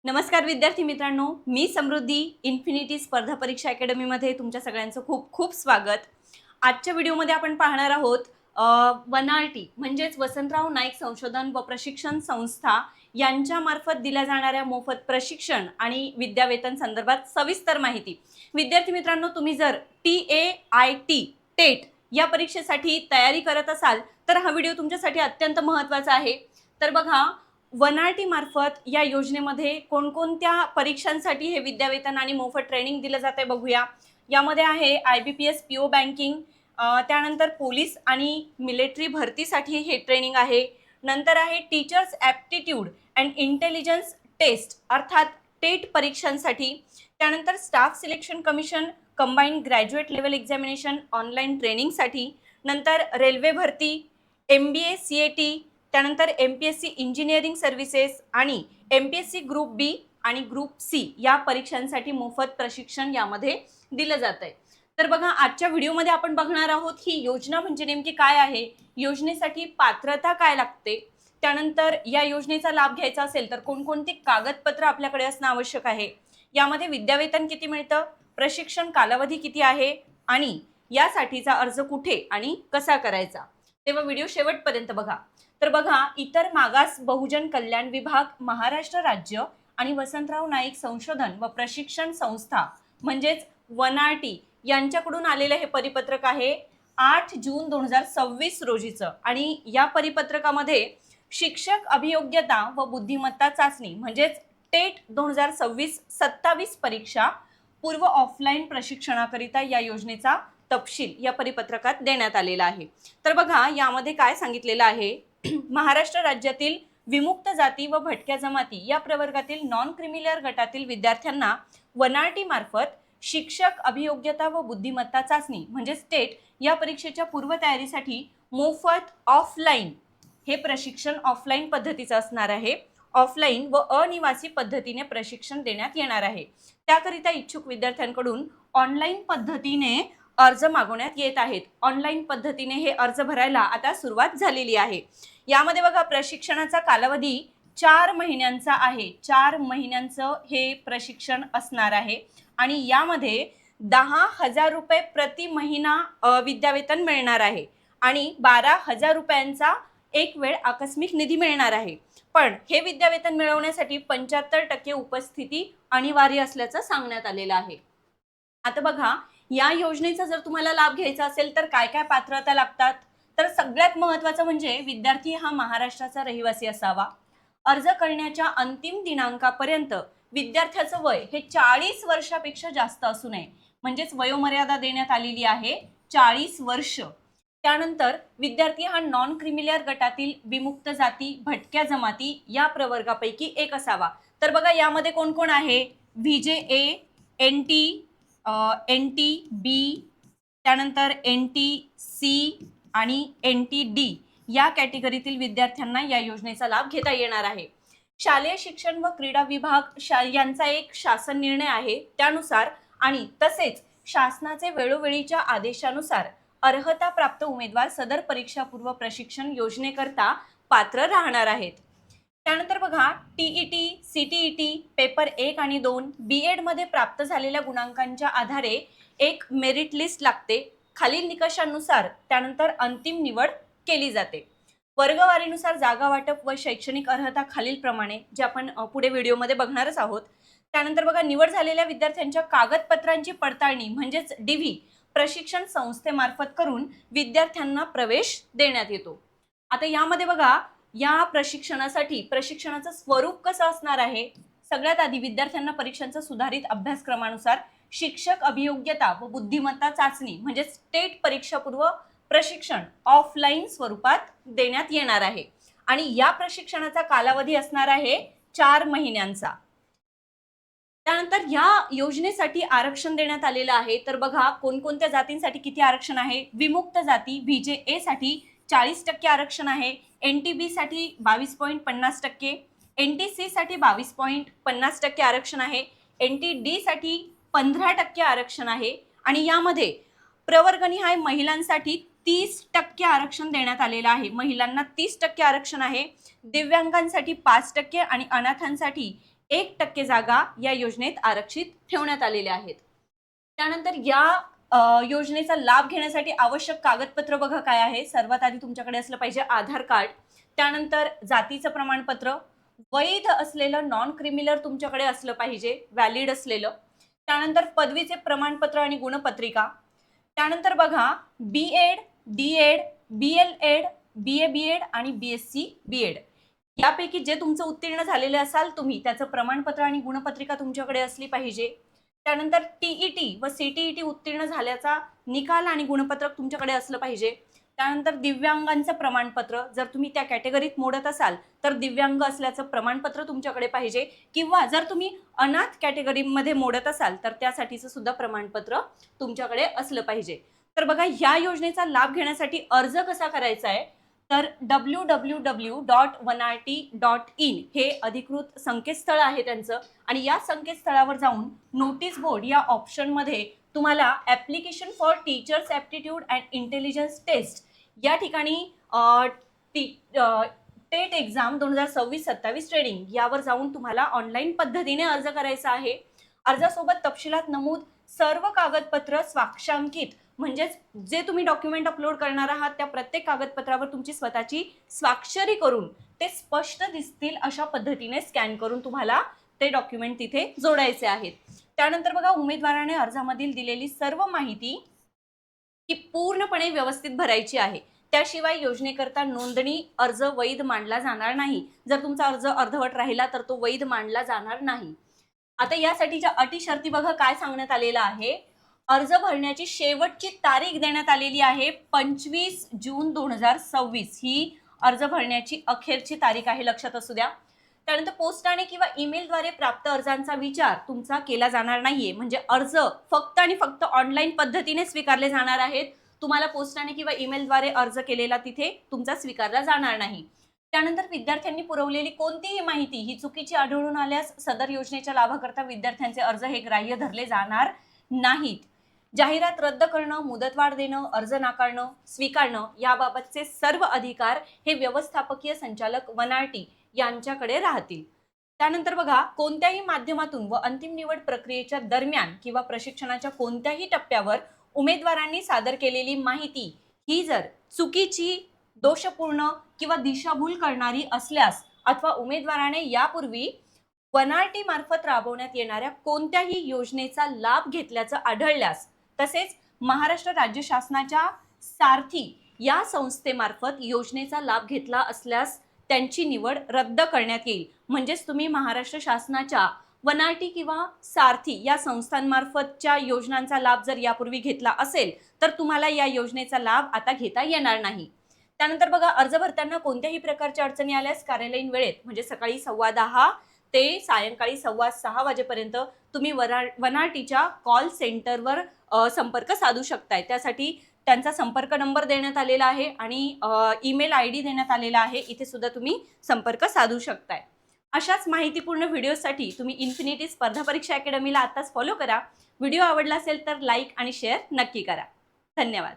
नमस्कार विद्यार्थी मित्रांनो, मी समृद्धी इन्फिनिटी स्पर्धा परीक्षा अकॅडमीमध्ये तुमच्या सगळ्यांचं खूप खूप स्वागत। आजच्या व्हिडिओमध्ये आपण पाहणार आहोत वनारटी म्हणजेच वसंतराव नाईक संशोधन व प्रशिक्षण संस्था यांच्यामार्फत दिल्या जाणाऱ्या मोफत प्रशिक्षण आणि विद्यावेतन संदर्भात सविस्तर माहिती। विद्यार्थी मित्रांनो, तुम्ही जर TAIT टेट या परीक्षेसाठी तयारी करत असाल तर हा व्हिडिओ तुमच्यासाठी अत्यंत महत्त्वाचा आहे। तर बघा, वनारटी मार्फत या योजनेमध्ये कोणकोणत्या परीक्षांसाठी हे विद्यावेतन आणि मोफत ट्रेनिंग दिलं जाते बघूया। यामध्ये आहे IBPS PO बँकिंग, त्यानंतर पोलीस आणि मिलिटरी भरतीसाठी हे ट्रेनिंग आहे। नंतर आहे teachers aptitude and intelligence test अर्थात टेट परीक्षांसाठी। त्यानंतर staff selection commission combined graduate level examination online ट्रेनिंगसाठी। नंतर रेल्वे भरती, MBA CAT, त्यानंतर MPSC इंजिनिअरिंग सर्व्हिसेस आणि MPSC ग्रुप बी आणि ग्रुप सी या परीक्षांसाठी मोफत प्रशिक्षण यामध्ये दिलं जात आहे। तर बघा, आजच्या व्हिडिओमध्ये आपण बघणार आहोत ही योजना म्हणजे नेमकी काय आहे, योजनेसाठी पात्रता काय लागते, त्यानंतर या योजनेचा लाभ घ्यायचा असेल तर कोणकोणती कागदपत्र आपल्याकडे असणं आवश्यक आहे, यामध्ये विद्यावेतन किती मिळतं, प्रशिक्षण कालावधी किती आहे आणि यासाठीचा अर्ज कुठे आणि कसा करायचा, तेव्हा व्हिडिओ शेवटपर्यंत बघा। तर बघा, इतर मागास बहुजन कल्याण विभाग महाराष्ट्र राज्य आणि वसंतराव नाईक संशोधन व प्रशिक्षण संस्था म्हणजेच वनारटी यांच्याकडून आलेले हे परिपत्रक आहे 8 जून 2026 रोजीचं। आणि या परिपत्रकामध्ये शिक्षक अभियोग्यता व बुद्धिमत्ता चाचणी म्हणजेच टेट 2026-27 परीक्षा पूर्व ऑफलाईन प्रशिक्षणाकरिता या योजनेचा तपशील या परिपत्रकात देण्यात आलेला आहे। तर बघा, यामध्ये काय सांगितलेलं आहे, महाराष्ट्र राज्यातील विमुक्त जाती व भटक्या जमाती या प्रवर्गातील नॉन क्रिमिलियर गटातील विद्यार्थ्यांना वनारटी मार्फत शिक्षक अभियोग्यता व बुद्धिमत्ता चाचणी म्हणजे टेट या परीक्षेच्या पूर्वतयारीसाठी मोफत ऑफलाईन हे प्रशिक्षण ऑफलाईन पद्धतीचं असणार आहे। ऑफलाईन व अनिवासी पद्धतीने प्रशिक्षण देण्यात येणार आहे। त्याकरिता इच्छुक विद्यार्थ्यांकडून ऑनलाईन पद्धतीने अर्ज मागवण्यात येत आहेत। ऑनलाईन पद्धतीने हे अर्ज भरायला आता सुरुवात झालेली आहे। यामध्ये बघा, प्रशिक्षणाचा कालावधी 4 महिन्यांचा आहे। 4 महिन्यांचं हे प्रशिक्षण असणार आहे आणि यामध्ये 10,000 रुपये प्रति महिना विद्यावेतन मिळणार आहे आणि 12,000 रुपयांचा एक वेळ आकस्मिक निधी मिळणार आहे। पण हे विद्यावेतन मिळवण्यासाठी 75% उपस्थिती अनिवार्य असल्याचं सांगण्यात आलेलं आहे। आता बघा, या योजनेचा जर तुम्हाला लाभ घ्यायचा असेल तर काय काय पात्रता लागतात, तर सगळ्यात महत्त्वाचं म्हणजे विद्यार्थी हा महाराष्ट्राचा रहिवासी असावा। अर्ज करण्याच्या अंतिम दिनांकापर्यंत विद्यार्थ्याचं वय हे 40 वर्षापेक्षा जास्त असू नये, म्हणजेच वयोमर्यादा देण्यात आलेली आहे 40 वर्ष। त्यानंतर विद्यार्थी हा नॉन क्रिमिलियर गटातील विमुक्त जाती भटक्या जमाती या प्रवर्गापैकी एक असावा। तर बघा, यामध्ये कोण कोण आहे, VJA, NT, NTB, त्यानंतर NTC आणि NTD या कॅटेगरीतील विद्यार्थ्यांना या योजनेचा लाभ घेता येणार आहे। शालेय शिक्षण व क्रीडा विभाग यांचा एक शासन निर्णय आहे त्यानुसार आणि तसेच शासनाचे वेळोवेळीच्या आदेशानुसार अर्हता प्राप्त उमेदवार सदर परीक्षापूर्व प्रशिक्षण योजनेकरता पात्र राहणार आहेत। त्यानंतर बघा, TET, CTET पेपर 1 आणि 2 B.Ed मध्ये प्राप्त झालेल्या गुणांकांच्या आधारे एक मेरिट लिस्ट लागते। खालील निकषांनुसार त्यानंतर अंतिम निवड केली जाते। वर्गवारीनुसार जागा वाटप व शैक्षणिक अर्हता खालीलप्रमाणे, जे आपण पुढे व्हिडिओमध्ये बघणारच आहोत। त्यानंतर बघा, निवड झालेल्या विद्यार्थ्यांच्या कागदपत्रांची पडताळणी म्हणजेच DV प्रशिक्षण संस्थेमार्फत करून विद्यार्थ्यांना प्रवेश देण्यात येतो। आता यामध्ये बघा, या प्रशिक्षणासाठी प्रशिक्षणाचं स्वरूप कसं असणार आहे, सगळ्यात आधी विद्यार्थ्यांना परीक्षांचा सुधारित अभ्यासक्रमानुसार शिक्षक अभियोग्यता व बुद्धिमत्ता चाचणी म्हणजे टेट परीक्षापूर्व प्रशिक्षण ऑफलाईन स्वरूपात देण्यात येणार आहे आणि या प्रशिक्षणाचा कालावधी असणार आहे 4 महिन्यांचा। त्यानंतर या योजनेसाठी आरक्षण देण्यात आलेलं आहे। तर बघा, कोणकोणत्या जातींसाठी किती आरक्षण आहे, विमुक्त जाती VJA साठी 40% आरक्षण आहे, NTB साठी 22.50%, NTC साठी 22.50% आरक्षण आहे, NTD साठी 15% आरक्षण आहे आणि यामध्ये प्रवर्गनिहाय महिलांसाठी 30% आरक्षण देण्यात आलेलं आहे। महिलांना 30% आरक्षण आहे, दिव्यांगांसाठी 5% आणि अनाथांसाठी 1% जागा या योजनेत आरक्षित ठेवण्यात आलेल्या आहेत. त्यानंतर या योजनेचा लाभ घेण्यासाठी आवश्यक कागदपत्र बघा काय आहे. सर्वात आधी तुमच्याकडे असलं पाहिजे आधार कार्ड, त्यानंतर जातीचं प्रमाणपत्र, वैध असलेलं नॉन क्रिमिनल तुमच्याकडे असलं पाहिजे, व्हॅलिड असलेलं, त्यानंतर पदवीचे प्रमाणपत्र आणि गुणपत्रिका, त्यानंतर बघा B.Ed, D.Ed, B.L.Ed, B.A. B.Ed आणि B.Sc B.Ed यापैकी जे तुमचं उत्तीर्ण झालेले असाल तुम्ही त्याचं प्रमाणपत्र आणि गुणपत्रिका तुमच्याकडे असली पाहिजे. त्यानंतर TET व CTET उत्तीर्ण झाल्याचा निकाल आणि गुणपत्रक तुमच्याकडे असलं पाहिजे. त्यानंतर दिव्यांगांचं प्रमाणपत्र, जर तुम्ही त्या कॅटेगरीत मोडत असाल तर दिव्यांग असल्याचं प्रमाणपत्र तुमच्याकडे पाहिजे, किंवा जर तुम्ही अनाथ कॅटेगरीमध्ये मोडत असाल तर त्यासाठीचं सुद्धा प्रमाणपत्र तुमच्याकडे असलं पाहिजे. तर बघा ह्या योजनेचा लाभ घेण्यासाठी अर्ज कसा करायचा आहे तर www.1RT.in हे अधिकृत संकेतस्थळ आहे त्यांचं, आणि या संकेतस्थळावर जाऊन नोटीस बोर्ड या ऑप्शनमध्ये तुम्हाला application for teachers aptitude and intelligence test या ठिकाणी टेट एक्झाम 2026-27 ट्रेडिंग यावर जाऊन तुम्हाला ऑनलाईन पद्धतीने अर्ज करायचा आहे. अर्जासोबत तपशिलात नमूद सर्व कागदपत्र स्वाक्षांकित, म्हणजेच जे तुम्ही डॉक्युमेंट अपलोड करणार आहात त्या प्रत्येक कागदपत्रावर तुमची स्वतःची स्वाक्षरी करून ते स्पष्ट दिसतील अशा पद्धतीने स्कॅन करून तुम्हाला ते डॉक्युमेंट तिथे जोडायचे आहेत. त्यानंतर बघा उमेदवाराने अर्जामधील दिलेली सर्व माहिती ही पूर्णपणे व्यवस्थित भरायची आहे. त्याशिवाय योजनेकरता नोंदणी अर्ज वैध मानला जाणार नाही. जर तुमचा अर्ज अर्धवट राहिला तर तो वैध मानला जाणार नाही. आता यासाठीच्या अटी शर्ती बघा काय सांगण्यात आलेलं आहे. अर्ज भरण्याची शेवटची तारीख देण्यात आलेली आहे 25 जून 2026 ही अर्ज भरण्याची अखेरची तारीख आहे, लक्षात असू द्या. त्यानंतर पोस्टाने किंवा ईमेलद्वारे प्राप्त अर्जांचा विचार तुमचा केला जाणार नाहीये, म्हणजे अर्ज फक्त आणि फक्त ऑनलाईन पद्धतीने स्वीकारले जाणार आहेत. तुम्हाला पोस्टाने किंवा ईमेलद्वारे अर्ज केलेला तिथे तुमचा स्वीकारला जाणार नाही. त्यानंतर विद्यार्थ्यांनी पुरवलेली कोणतीही माहिती ही चुकीची आढळून आल्यास सदर योजनेच्या लाभाकरता विद्यार्थ्यांचे अर्ज हे ग्राह्य धरले जाणार नाहीत. जाहिरात रद्द करणं, मुदतवाढ देणं, अर्ज नाकारणं, स्वीकारणं याबाबतचे सर्व अधिकार हे व्यवस्थापकीय संचालक 1RT यांच्याकडे राहतील. त्यानंतर बघा कोणत्याही माध्यमातून व अंतिम निवड प्रक्रियेच्या दरम्यान किंवा प्रशिक्षणाच्या कोणत्याही टप्प्यावर उमेदवारांनी सादर केलेली माहिती ही जर चुकीची, दोषपूर्ण किंवा दिशाभूल करणारी असल्यास, अथवा उमेदवाराने यापूर्वी 1RT मार्फत राबवण्यात येणाऱ्या कोणत्याही योजनेचा लाभ घेतल्याचं आढळल्यास, तसेच महाराष्ट्र राज्य शासनाच्या सारथी या संस्थेमार्फत योजनेचा लाभ घेतला असल्यास त्यांची निवड रद्द करण्यात येईल. म्हणजेच तुम्ही महाराष्ट्र शासनाच्या 1RT किंवा सारथी या संस्थांमार्फतच्या योजनांचा लाभ जर यापूर्वी घेतला असेल तर तुम्हाला या योजनेचा लाभ आता घेता येणार नाही. त्यानंतर बघा अर्ज भरताना कोणत्याही प्रकारच्या अडचणी आल्यास कार्यालयीन वेळेत म्हणजे सकाळी 10:15 ते सायंकाळी 6:15 वाजेपर्यंत तुम्ही 1RTच्या कॉल सेंटरवर संपर्क साधू शकताय. त्यासाठी त्यांचा संपर्क नंबर देण्यात आलेला आहे आणि ईमेल ID देण्यात आलेला आहे. इथे सुद्धा तुम्ही संपर्क साधू शकताय. अशाच माहितीपूर्ण व्हिडिओसाठी तुम्ही इन्फिनिटी स्पर्धा परीक्षा अकॅडमीला आताच फॉलो करा. व्हिडिओ आवडला असेल तर लाईक आणि शेअर नक्की करा. धन्यवाद.